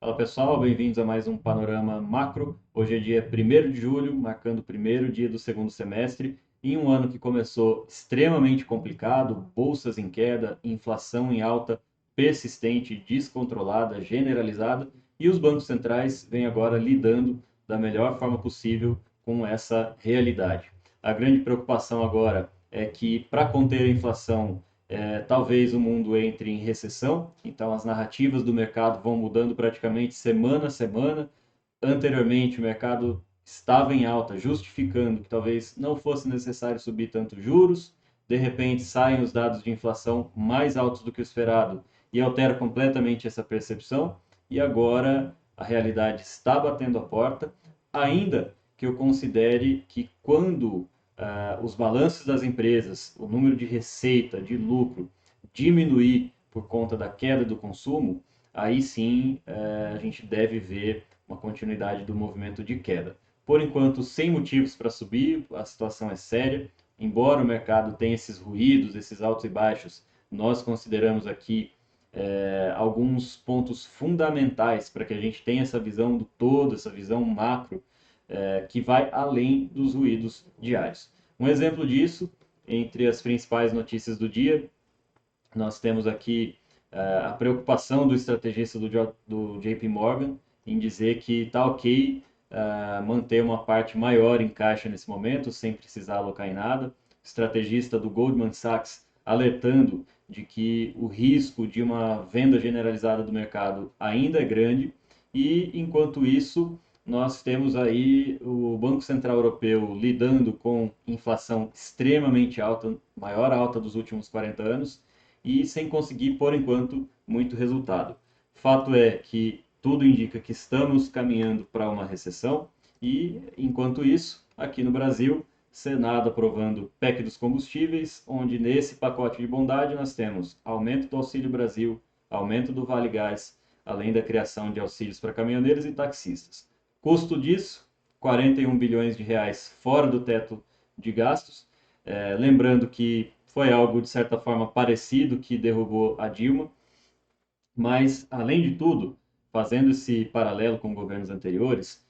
Fala pessoal, bem-vindos a mais um Panorama Macro. Hoje é dia 1º de julho, marcando o primeiro dia do segundo semestre, em um ano que começou extremamente complicado, bolsas em queda, inflação em alta, persistente, descontrolada, generalizada, e os bancos centrais vêm agora lidando da melhor forma possível com essa realidade. A grande preocupação agora é que, para conter a inflação, talvez o mundo entre em recessão, então as narrativas do mercado vão mudando praticamente semana a semana. Anteriormente, o mercado estava em alta, justificando que talvez não fosse necessário subir tanto juros. De repente, saem os dados de inflação mais altos do que o esperado e altera completamente essa percepção. E agora a realidade está batendo a porta, ainda que eu considere que quando os balanços das empresas, o número de receita, de lucro, diminuir por conta da queda do consumo, aí sim a gente deve ver uma continuidade do movimento de queda. Por enquanto, sem motivos para subir, a situação é séria. Embora o mercado tenha esses ruídos, esses altos e baixos, nós consideramos aqui alguns pontos fundamentais para que a gente tenha essa visão do todo, essa visão macro, que vai além dos ruídos diários. Um exemplo disso, entre as principais notícias do dia, nós temos aqui a preocupação do estrategista do JP Morgan em dizer que está ok manter uma parte maior em caixa nesse momento, sem precisar alocar em nada. O estrategista do Goldman Sachs alertando de que o risco de uma venda generalizada do mercado ainda é grande. E, enquanto isso, nós temos aí o Banco Central Europeu lidando com inflação extremamente alta, maior alta dos últimos 40 anos, e sem conseguir, por enquanto, muito resultado. Fato é que tudo indica que estamos caminhando para uma recessão e, enquanto isso, aqui no Brasil, Senado aprovando PEC dos combustíveis, onde nesse pacote de bondade nós temos aumento do Auxílio Brasil, aumento do Vale Gás, além da criação de auxílios para caminhoneiros e taxistas. Custo disso, 41 bilhões de reais fora do teto de gastos. Lembrando que foi algo de certa forma parecido que derrubou a Dilma, mas além de tudo, fazendo esse paralelo com governos anteriores,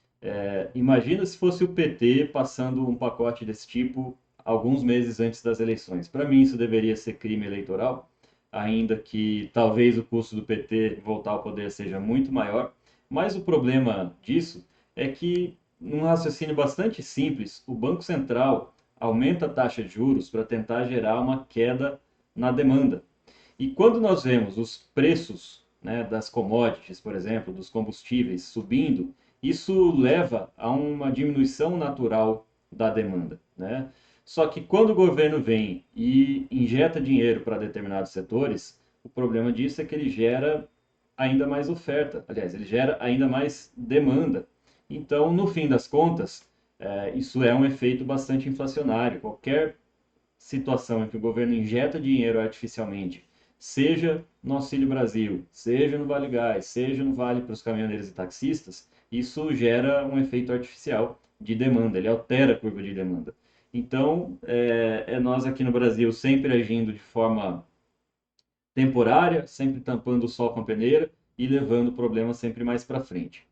imagina se fosse o PT passando um pacote desse tipo alguns meses antes das eleições. Para mim, isso deveria ser crime eleitoral, ainda que talvez o custo do PT voltar ao poder seja muito maior. Mas o problema disso é que, num raciocínio bastante simples, o Banco Central aumenta a taxa de juros para tentar gerar uma queda na demanda. E quando nós vemos os preços, né, das commodities, por exemplo, dos combustíveis subindo, isso leva a uma diminuição natural da demanda, né? Só que quando o governo vem e injeta dinheiro para determinados setores, o problema disso é que ele gera ainda mais oferta. Aliás, ele gera ainda mais demanda. Então, no fim das contas, isso é um efeito bastante inflacionário. Qualquer situação em que o governo injeta dinheiro artificialmente, seja no Auxílio Brasil, seja no Vale Gás, seja no Vale para os caminhoneiros e taxistas, isso gera um efeito artificial de demanda, ele altera a curva de demanda. Então, nós aqui no Brasil sempre agindo de forma temporária, sempre tampando o sol com a peneira e levando o problema sempre mais para frente.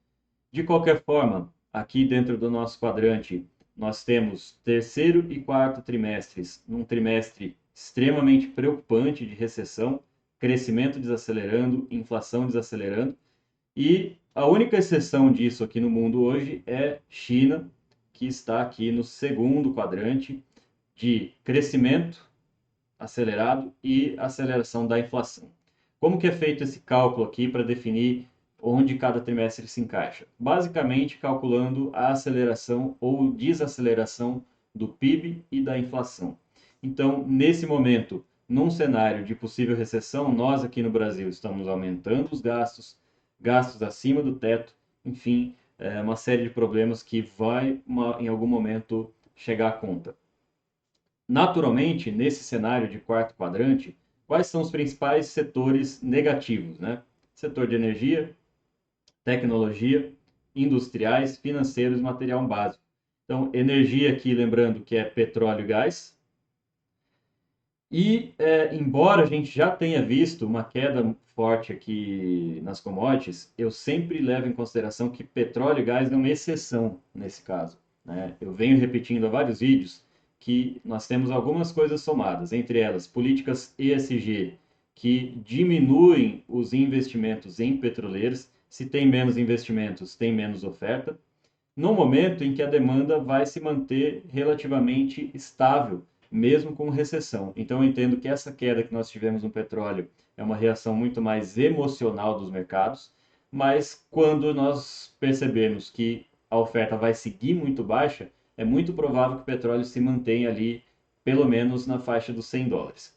De qualquer forma, aqui dentro do nosso quadrante, nós temos terceiro e quarto trimestres, num trimestre extremamente preocupante de recessão, crescimento desacelerando, inflação desacelerando, e a única exceção disso aqui no mundo hoje é China, que está aqui no segundo quadrante de crescimento acelerado e aceleração da inflação. Como que é feito esse cálculo aqui para definir onde cada trimestre se encaixa? Basicamente, calculando a aceleração ou desaceleração do PIB e da inflação. Então, nesse momento, num cenário de possível recessão, nós aqui no Brasil estamos aumentando os gastos, gastos acima do teto, enfim, uma série de problemas que vai, em algum momento, chegar à conta. Naturalmente, nesse cenário de quarto quadrante, quais são os principais setores negativos, né? Setor de energia, tecnologia, industriais, financeiros e material básico. Então, energia aqui, lembrando que é petróleo e gás. E, embora a gente já tenha visto uma queda forte aqui nas commodities, eu sempre levo em consideração que petróleo e gás é uma exceção nesse caso, né? Eu venho repetindo há vários vídeos que nós temos algumas coisas somadas, entre elas políticas ESG, que diminuem os investimentos em petroleiros. Se tem menos investimentos, tem menos oferta no momento em que a demanda vai se manter relativamente estável, mesmo com recessão. Então, eu entendo que essa queda que nós tivemos no petróleo é uma reação muito mais emocional dos mercados, mas quando nós percebemos que a oferta vai seguir muito baixa, é muito provável que o petróleo se mantenha ali, pelo menos na faixa dos $100.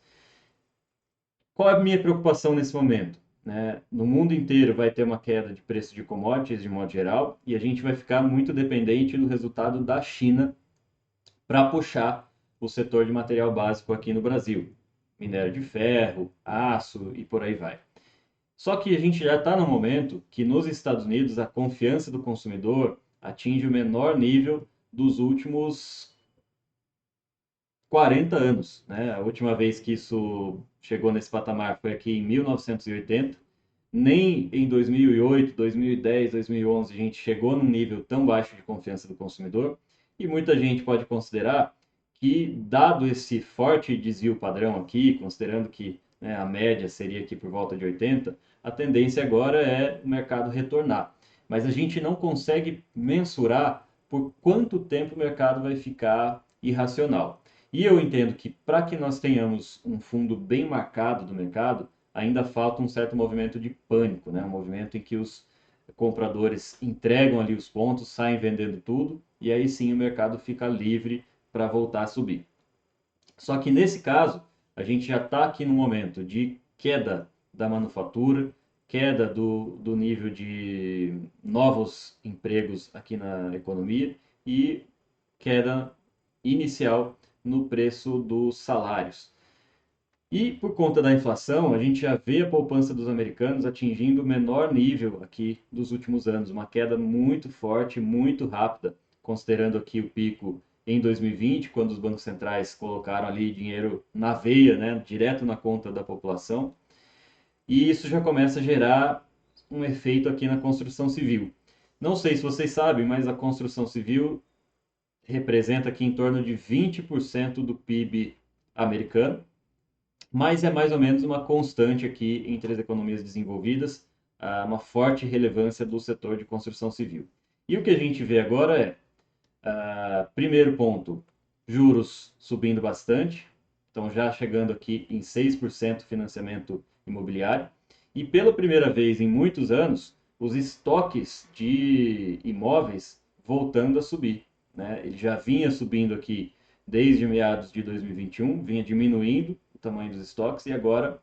Qual é a minha preocupação nesse momento? Né? No mundo inteiro vai ter uma queda de preço de commodities de modo geral e a gente vai ficar muito dependente do resultado da China para puxar o setor de material básico aqui no Brasil. Minério de ferro, aço e por aí vai. Só que a gente já está no momento que nos Estados Unidos a confiança do consumidor atinge o menor nível dos últimos 40 anos, né? A última vez que isso chegou nesse patamar foi aqui em 1980. Nem em 2008, 2010, 2011 a gente chegou num nível tão baixo de confiança do consumidor. E muita gente pode considerar que, dado esse forte desvio padrão aqui, considerando que, né, a média seria aqui por volta de 80, a tendência agora é o mercado retornar. Mas a gente não consegue mensurar por quanto tempo o mercado vai ficar irracional. E eu entendo que para que nós tenhamos um fundo bem marcado do mercado, ainda falta um certo movimento de pânico, né? Um movimento em que os compradores entregam ali os pontos, saem vendendo tudo, e aí sim o mercado fica livre para voltar a subir. Só que nesse caso, a gente já está aqui no momento de queda da manufatura, queda do nível de novos empregos aqui na economia e queda inicial no preço dos salários. E por conta da inflação, a gente já vê a poupança dos americanos atingindo o menor nível aqui dos últimos anos, uma queda muito forte, muito rápida, considerando aqui o pico em 2020, quando os bancos centrais colocaram ali dinheiro na veia, né, direto na conta da população, e isso já começa a gerar um efeito aqui na construção civil. Não sei se vocês sabem, mas a construção civil representa aqui em torno de 20% do PIB americano, mas é mais ou menos uma constante aqui entre as economias desenvolvidas, uma forte relevância do setor de construção civil. E o que a gente vê agora é, primeiro ponto, juros subindo bastante, então já chegando aqui em 6% financiamento imobiliário, e pela primeira vez em muitos anos, os estoques de imóveis voltando a subir, né? Ele já vinha subindo aqui desde meados de 2021, vinha diminuindo o tamanho dos estoques e agora,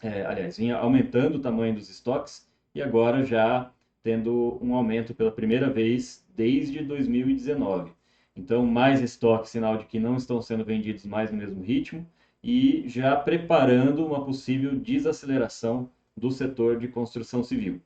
aliás, vinha aumentando o tamanho dos estoques e agora já tendo um aumento pela primeira vez desde 2019. Então, mais estoque, sinal de que não estão sendo vendidos mais no mesmo ritmo e já preparando uma possível desaceleração do setor de construção civil.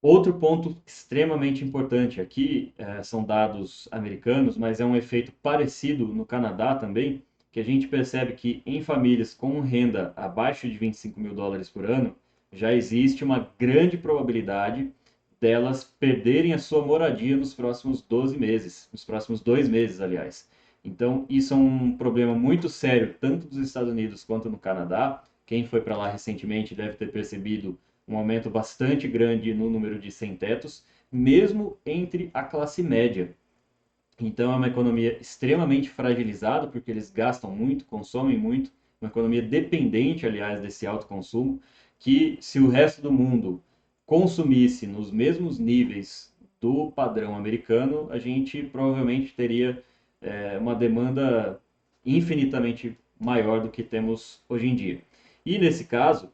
Outro ponto extremamente importante aqui, são dados americanos, mas é um efeito parecido no Canadá também, que a gente percebe que em famílias com renda abaixo de US$ 25.000 por ano, já existe uma grande probabilidade delas perderem a sua moradia nos próximos 12 meses, nos próximos 2 meses, aliás. Então, isso é um problema muito sério, tanto dos Estados Unidos quanto no Canadá. Quem foi para lá recentemente deve ter percebido um aumento bastante grande no número de sem-tetos, mesmo entre a classe média. Então, é uma economia extremamente fragilizada, porque eles gastam muito, consomem muito, uma economia dependente, aliás, desse alto consumo, que se o resto do mundo consumisse nos mesmos níveis do padrão americano, a gente provavelmente teria uma demanda infinitamente maior do que temos hoje em dia. E nesse caso,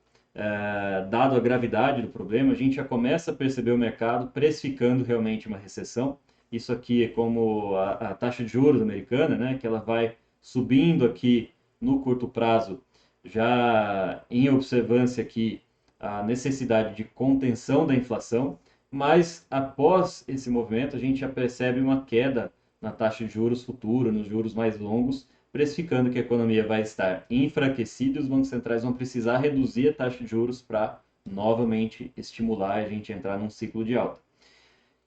dado a gravidade do problema, a gente já começa a perceber o mercado precificando realmente uma recessão. Isso aqui é como a taxa de juros americana, né, que ela vai subindo aqui no curto prazo, já em observância aqui a necessidade de contenção da inflação, mas após esse movimento a gente já percebe uma queda na taxa de juros futura, nos juros mais longos, precificando que a economia vai estar enfraquecida e os bancos centrais vão precisar reduzir a taxa de juros para novamente estimular a gente a entrar num ciclo de alta.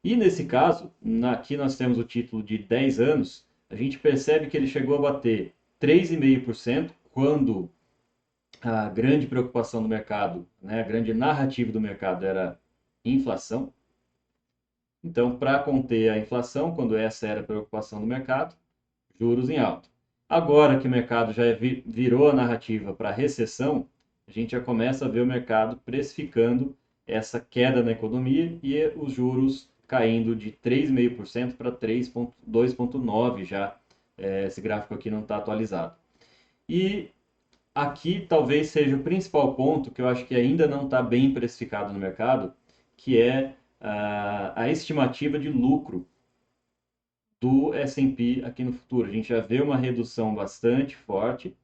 E nesse caso, aqui nós temos o título de 10 anos, a gente percebe que ele chegou a bater 3,5% quando a grande preocupação do mercado, né, a grande narrativa do mercado era inflação. Então, para conter a inflação, quando essa era a preocupação do mercado, juros em alta. Agora que o mercado já virou a narrativa para a recessão, a gente já começa a ver o mercado precificando essa queda na economia e os juros caindo de 3,5% para 2,9% já. Esse gráfico aqui não está atualizado. E aqui talvez seja o principal ponto que eu acho que ainda não está bem precificado no mercado, que é a estimativa de lucro do S&P aqui no futuro. A gente já vê uma redução bastante forte,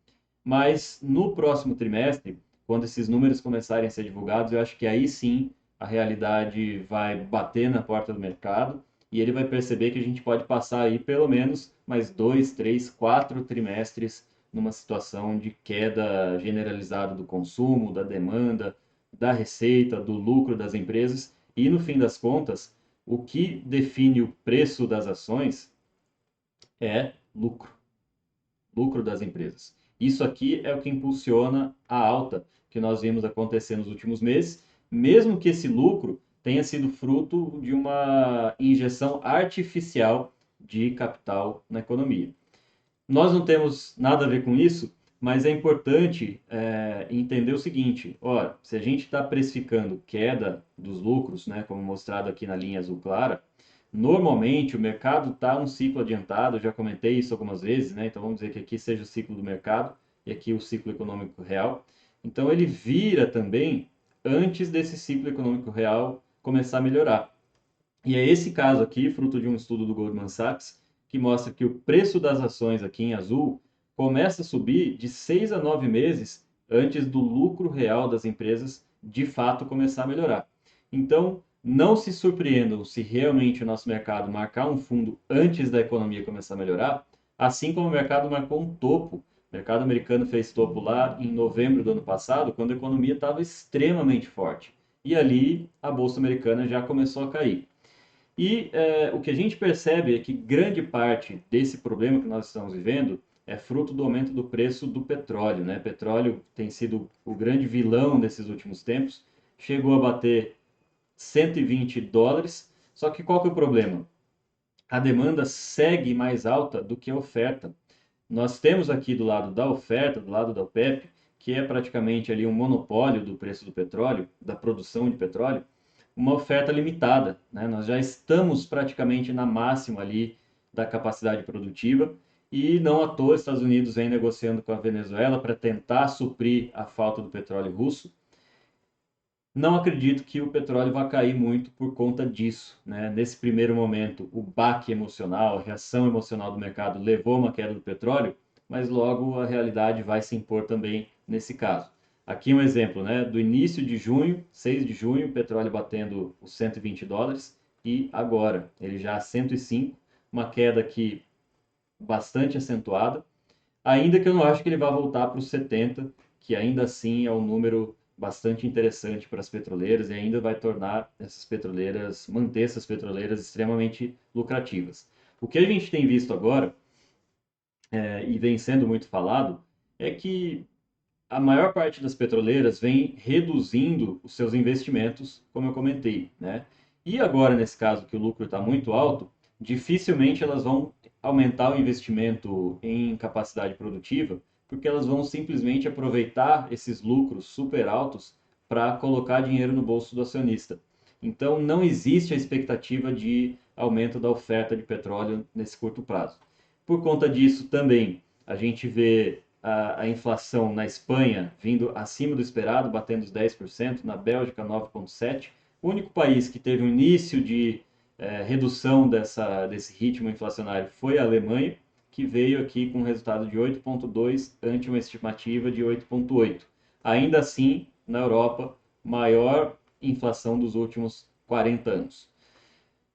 mas no próximo trimestre, quando esses números começarem a ser divulgados, eu acho que aí sim a realidade vai bater na porta do mercado e ele vai perceber que a gente pode passar aí pelo menos mais 2, 3, 4 trimestres numa situação de queda generalizada do consumo, da demanda, da receita, do lucro das empresas e no fim das contas, o que define o preço das ações é lucro, lucro das empresas. Isso aqui é o que impulsiona a alta que nós vimos acontecer nos últimos meses, mesmo que esse lucro tenha sido fruto de uma injeção artificial de capital na economia. Nós não temos nada a ver com isso, mas é importante entender o seguinte: ora, se a gente está precificando queda dos lucros, né, como mostrado aqui na linha azul clara, normalmente o mercado está um ciclo adiantado, eu já comentei isso algumas vezes, né? Então vamos dizer que aqui seja o ciclo do mercado e aqui o ciclo econômico real. Então ele vira também antes desse ciclo econômico real começar a melhorar. E é esse caso aqui, fruto de um estudo do Goldman Sachs, que mostra que o preço das ações aqui em azul começa a subir de 6 a 9 meses antes do lucro real das empresas de fato começar a melhorar. Então, não se surpreendam se realmente o nosso mercado marcar um fundo antes da economia começar a melhorar, assim como o mercado marcou um topo. O mercado americano fez topo lá em novembro do ano passado, quando a economia estava extremamente forte. E ali a bolsa americana já começou a cair. E o que a gente percebe é que grande parte desse problema que nós estamos vivendo é fruto do aumento do preço do petróleo, né? Petróleo tem sido o grande vilão desses últimos tempos, chegou a bater $120, só que qual que é o problema? A demanda segue mais alta do que a oferta. Nós temos aqui do lado da oferta, do lado da OPEP, que é praticamente ali um monopólio do preço do petróleo, da produção de petróleo, uma oferta limitada, né? Nós já estamos praticamente na máxima ali da capacidade produtiva e não à toa os Estados Unidos vem negociando com a Venezuela para tentar suprir a falta do petróleo russo. Não acredito que o petróleo vá cair muito por conta disso, né? Nesse primeiro momento, o baque emocional, a reação emocional do mercado levou a uma queda do petróleo, mas logo a realidade vai se impor também nesse caso. Aqui um exemplo, né? Do início de junho, 6 de junho, o petróleo batendo os $120 e agora ele já a 105, uma queda aqui bastante acentuada, ainda que eu não acho que ele vá voltar para os 70, que ainda assim é um número bastante interessante para as petroleiras e ainda vai tornar essas petroleiras, manter essas petroleiras extremamente lucrativas. O que a gente tem visto agora, e vem sendo muito falado, é que a maior parte das petroleiras vem reduzindo os seus investimentos, como eu comentei, né? E agora, nesse caso, que o lucro está muito alto, dificilmente elas vão aumentar o investimento em capacidade produtiva, porque elas vão simplesmente aproveitar esses lucros super altos para colocar dinheiro no bolso do acionista. Então, não existe a expectativa de aumento da oferta de petróleo nesse curto prazo. Por conta disso, também a gente vê a inflação na Espanha vindo acima do esperado, batendo os 10%, na Bélgica 9,7%. O único país que teve um início de redução desse ritmo inflacionário foi a Alemanha, que veio aqui com um resultado de 8,2% ante uma estimativa de 8,8%. Ainda assim, na Europa, maior inflação dos últimos 40 anos.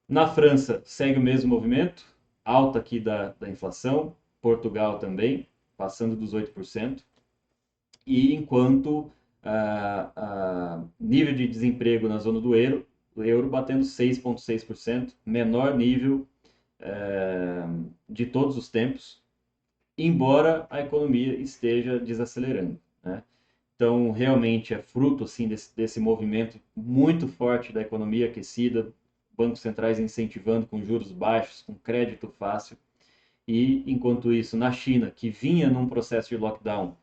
Na França, segue o mesmo movimento, alta aqui da inflação, Portugal também, passando dos 8%, e enquanto nível de desemprego na zona do euro batendo 6,6%, menor nível de todos os tempos, embora a economia esteja desacelerando, né? Então, realmente é fruto assim, desse movimento muito forte da economia aquecida, bancos centrais incentivando com juros baixos, com crédito fácil. E, enquanto isso, na China, que vinha num processo de lockdown,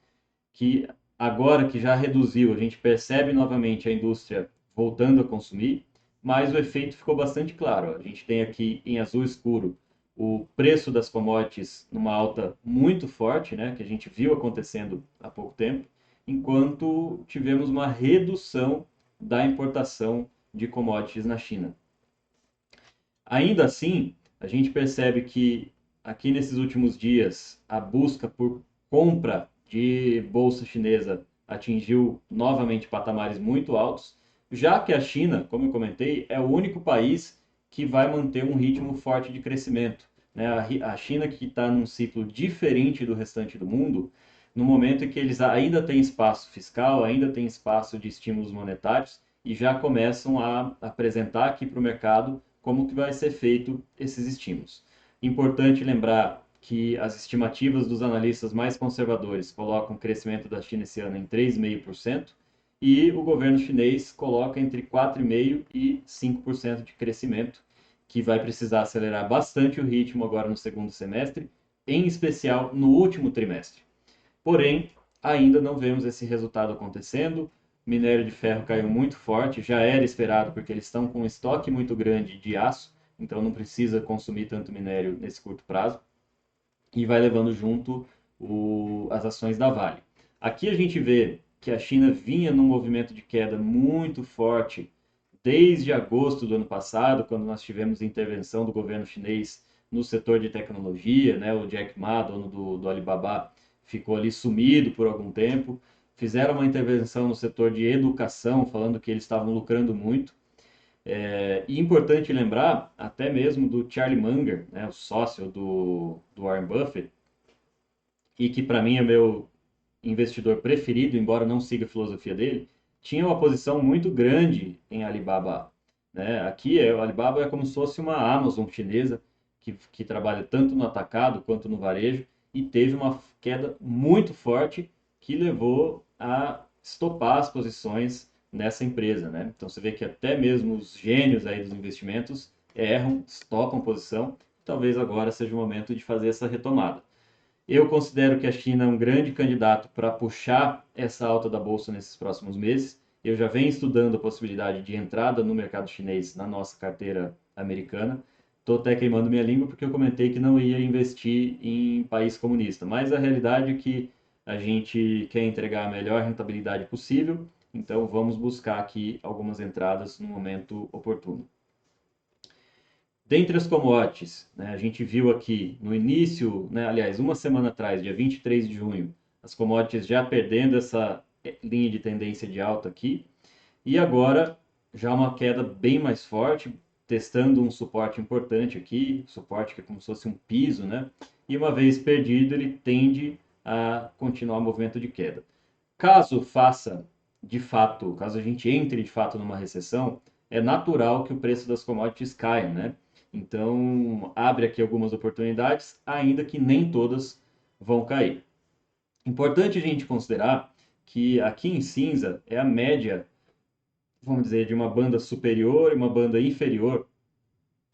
que agora que já reduziu, a gente percebe novamente a indústria voltando a consumir, mas o efeito ficou bastante claro. A gente tem aqui em azul escuro o preço das commodities numa alta muito forte, né, que a gente viu acontecendo há pouco tempo, enquanto tivemos uma redução da importação de commodities na China. Ainda assim, a gente percebe que aqui nesses últimos dias a busca por compra de bolsa chinesa atingiu novamente patamares muito altos, já que a China, como eu comentei, é o único país que vai manter um ritmo forte de crescimento, né? A China, que está num ciclo diferente do restante do mundo, no momento em que eles ainda têm espaço fiscal, ainda têm espaço de estímulos monetários e já começam a apresentar aqui para o mercado como que vai ser feito esses estímulos. Importante lembrar que as estimativas dos analistas mais conservadores colocam o crescimento da China esse ano em 3,5% e o governo chinês coloca entre 4,5% e 5% de crescimento, que vai precisar acelerar bastante o ritmo agora no segundo semestre, em especial no último trimestre. Porém, ainda não vemos esse resultado acontecendo. Minério de ferro caiu muito forte, já era esperado porque eles estão com um estoque muito grande de aço, então não precisa consumir tanto minério nesse curto prazo, e vai levando junto as ações da Vale. Aqui a gente vê que a China vinha num movimento de queda muito forte desde agosto do ano passado, quando nós tivemos a intervenção do governo chinês no setor de tecnologia, né? O Jack Ma, dono do Alibaba, ficou ali sumido por algum tempo. Fizeram uma intervenção no setor de educação, falando que eles estavam lucrando muito. E importante lembrar, até mesmo do Charlie Munger, né, o sócio do Warren Buffett, e que para mim é meu investidor preferido, embora não siga a filosofia dele, tinha uma posição muito grande em Alibaba, né? Aqui o Alibaba é como se fosse uma Amazon chinesa que trabalha tanto no atacado quanto no varejo e teve uma queda muito forte que levou a estopar as posições nessa empresa, né? Então você vê que até mesmo os gênios aí dos investimentos erram, estopam posição. Talvez agora seja o momento de fazer essa retomada. Eu considero que a China é um grande candidato para puxar essa alta da bolsa nesses próximos meses. Eu já venho estudando a possibilidade de entrada no mercado chinês na nossa carteira americana. Estou até queimando minha língua porque eu comentei que não ia investir em país comunista, mas a realidade é que a gente quer entregar a melhor rentabilidade possível, então vamos buscar aqui algumas entradas no momento oportuno. Dentre as commodities, né, a gente viu aqui no início, né, aliás, uma semana atrás, dia 23 de junho, as commodities já perdendo essa linha de tendência de alta aqui, e agora já uma queda bem mais forte, testando um suporte importante aqui, suporte que é como se fosse um piso, né? E uma vez perdido, ele tende a continuar o movimento de queda. Caso faça de fato, caso a gente entre de fato numa recessão, é natural que o preço das commodities caia, né? Então, abre aqui algumas oportunidades, ainda que nem todas vão cair. Importante a gente considerar que aqui em cinza é a média, vamos dizer, de uma banda superior e uma banda inferior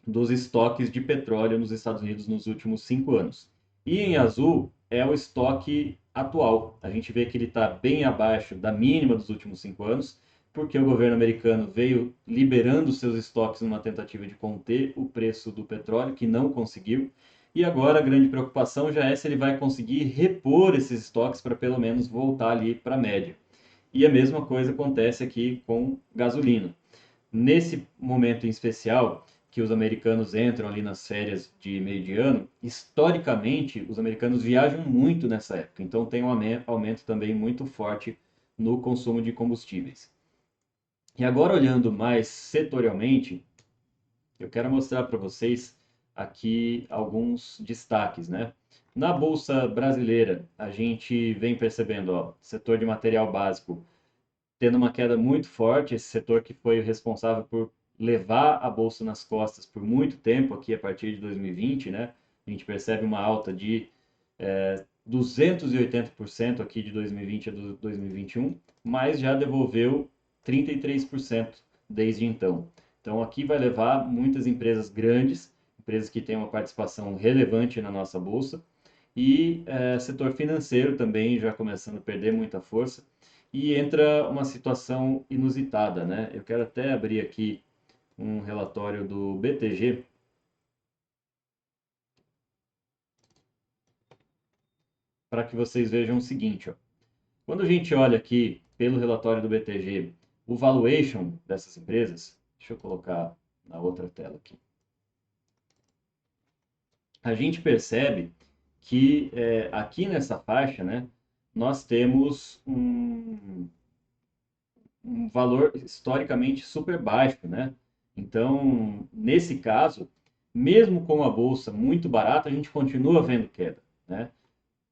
dos estoques de petróleo nos Estados Unidos nos últimos 5 anos. E em azul é o estoque atual. A gente vê que ele está bem abaixo da mínima dos últimos 5 anos, porque o governo americano veio liberando seus estoques numa tentativa de conter o preço do petróleo, que não conseguiu. E agora a grande preocupação já é se ele vai conseguir repor esses estoques para pelo menos voltar ali para a média. E a mesma coisa acontece aqui com gasolina. Nesse momento em especial, que os americanos entram ali nas férias de meio de ano, historicamente, os americanos viajam muito nessa época, então tem um aumento também muito forte no consumo de combustíveis. E agora, olhando mais setorialmente, eu quero mostrar para vocês aqui alguns destaques, né? Na Bolsa Brasileira, a gente vem percebendo, ó, setor de material básico tendo uma queda muito forte, esse setor que foi o responsável por levar a bolsa nas costas por muito tempo, aqui a partir de 2020, né? A gente percebe uma alta de 280% aqui de 2020 a 2021, mas já devolveu 33% desde então. Então aqui vai levar muitas empresas grandes, empresas que têm uma participação relevante na nossa bolsa, e setor financeiro também já começando a perder muita força. E entra uma situação inusitada, né? Eu quero até abrir aqui um relatório do BTG para que vocês vejam o seguinte, ó. Quando a gente olha aqui pelo relatório do BTG, o valuation dessas empresas, deixa eu colocar na outra tela aqui. A gente percebe que aqui nessa faixa, né, nós temos um valor historicamente super baixo, né? Então, nesse caso, mesmo com a bolsa muito barata, a gente continua vendo queda, né?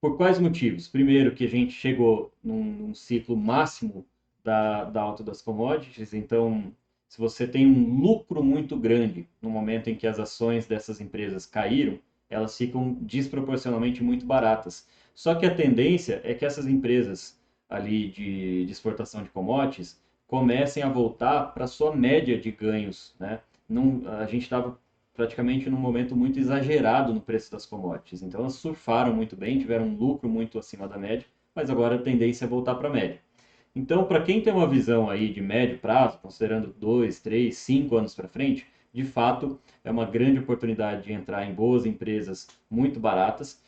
Por quais motivos? Primeiro, que a gente chegou num ciclo máximo da alta das commodities, então, se você tem um lucro muito grande no momento em que as ações dessas empresas caíram, elas ficam desproporcionalmente muito baratas. Só que a tendência é que essas empresas ali de exportação de commodities comecem a voltar para sua média de ganhos, né? Não, a gente estava praticamente num momento muito exagerado no preço das commodities. Então elas surfaram muito bem, tiveram um lucro muito acima da média, mas agora a tendência é voltar para a média. Então, para quem tem uma visão aí de médio prazo, considerando 2, 3, 5 anos para frente, de fato é uma grande oportunidade de entrar em boas empresas muito baratas.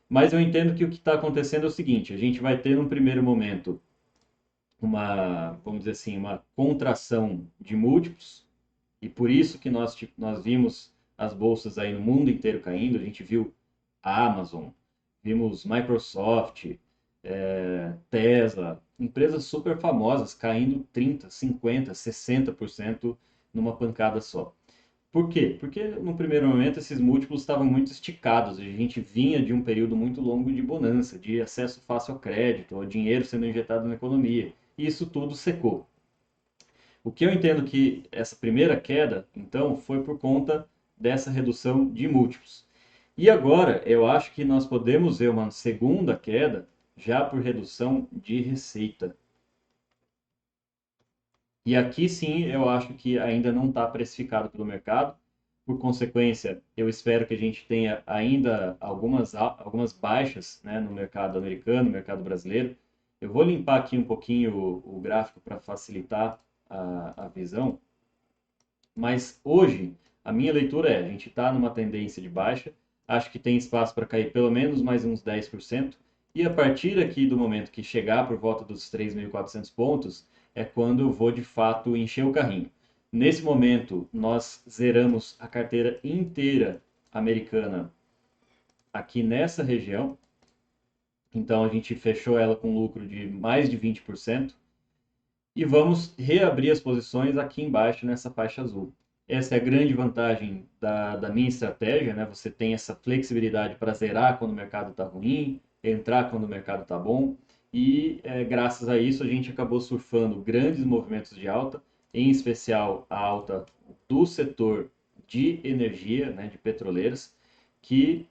Mas eu entendo que o que está acontecendo é o seguinte: a gente vai ter num primeiro momento vamos dizer assim, uma contração de múltiplos, e por isso que nós vimos as bolsas aí no mundo inteiro caindo. A gente viu a Amazon, vimos Microsoft, Tesla, empresas super famosas caindo 30, 50, 60% numa pancada só. Por quê? Porque no primeiro momento esses múltiplos estavam muito esticados. A gente vinha de um período muito longo de bonança, de acesso fácil ao crédito, ao dinheiro sendo injetado na economia. E isso tudo secou. O que eu entendo que essa primeira queda, então, foi por conta dessa redução de múltiplos. E agora eu acho que nós podemos ver uma segunda queda já por redução de receita. E aqui sim eu acho que ainda não está precificado pelo mercado. Por consequência, eu espero que a gente tenha ainda algumas baixas, né, no mercado americano, no mercado brasileiro. Eu vou limpar aqui um pouquinho o gráfico para facilitar a visão. Mas hoje, a minha leitura é: a gente está numa tendência de baixa, acho que tem espaço para cair pelo menos mais uns 10%, e a partir aqui do momento que chegar por volta dos 3.400 pontos, é quando eu vou de fato encher o carrinho. Nesse momento, nós zeramos a carteira inteira americana aqui nessa região, então a gente fechou ela com lucro de mais de 20%. E vamos reabrir as posições aqui embaixo nessa faixa azul. Essa é a grande vantagem da minha estratégia, né? Você tem essa flexibilidade para zerar quando o mercado está ruim, entrar quando o mercado está bom, e graças a isso a gente acabou surfando grandes movimentos de alta, em especial a alta do setor de energia, né, de petroleiras, que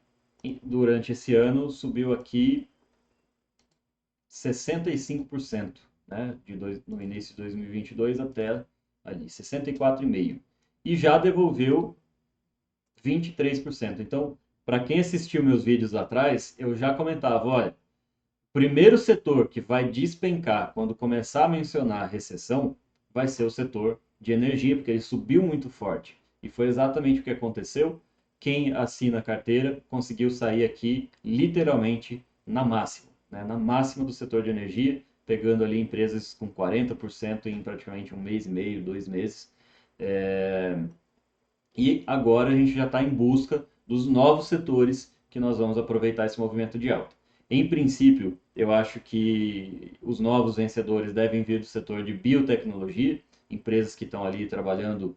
durante esse ano subiu aqui 65%, né, no início de 2022 até ali, 64,5%. E já devolveu 23%. Então, para quem assistiu meus vídeos lá atrás, eu já comentava, olha, o primeiro setor que vai despencar quando começar a mencionar a recessão vai ser o setor de energia, porque ele subiu muito forte. E foi exatamente o que aconteceu. Quem assina a carteira conseguiu sair aqui literalmente na máxima, né? Na máxima do setor de energia, pegando ali empresas com 40% em praticamente um mês e meio, 2 meses. E agora a gente já está em busca dos novos setores que nós vamos aproveitar esse movimento de alta. Em princípio, eu acho que os novos vencedores devem vir do setor de biotecnologia, empresas que estão ali trabalhando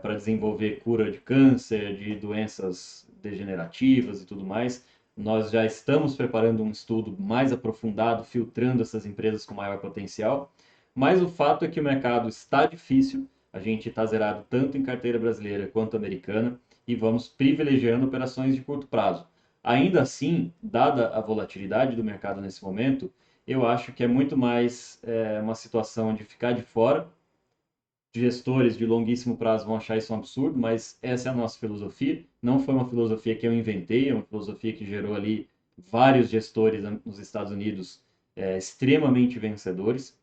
para desenvolver cura de câncer, de doenças degenerativas e tudo mais. Nós já estamos preparando um estudo mais aprofundado, filtrando essas empresas com maior potencial, mas o fato é que o mercado está difícil, a gente está zerado tanto em carteira brasileira quanto americana e vamos privilegiando operações de curto prazo. Ainda assim, dada a volatilidade do mercado nesse momento, eu acho que é muito mais uma situação de ficar de fora. Gestores de longuíssimo prazo vão achar isso um absurdo, mas essa é a nossa filosofia. Não foi uma filosofia que eu inventei, é uma filosofia que gerou ali vários gestores nos Estados Unidos extremamente vencedores.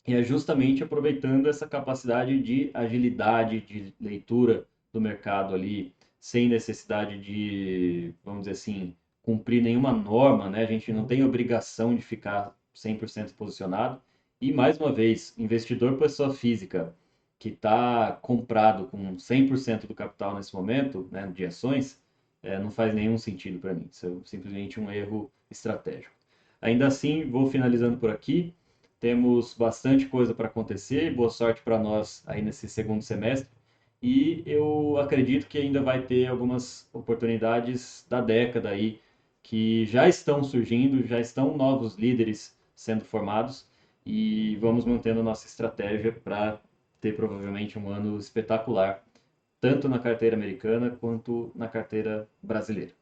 E é justamente aproveitando essa capacidade de agilidade, de leitura do mercado ali, sem necessidade de, vamos dizer assim, cumprir nenhuma norma, né? A gente não tem obrigação de ficar 100% posicionado. E, mais uma vez, investidor pessoa física que está comprado com 100% do capital nesse momento, né, de ações, não faz nenhum sentido para mim. Isso é simplesmente um erro estratégico. Ainda assim, vou finalizando por aqui. Temos bastante coisa para acontecer. Boa sorte para nós aí nesse segundo semestre. E eu acredito que ainda vai ter algumas oportunidades da década aí que já estão surgindo, já estão novos líderes sendo formados e vamos mantendo nossa estratégia para ter provavelmente um ano espetacular, tanto na carteira americana quanto na carteira brasileira.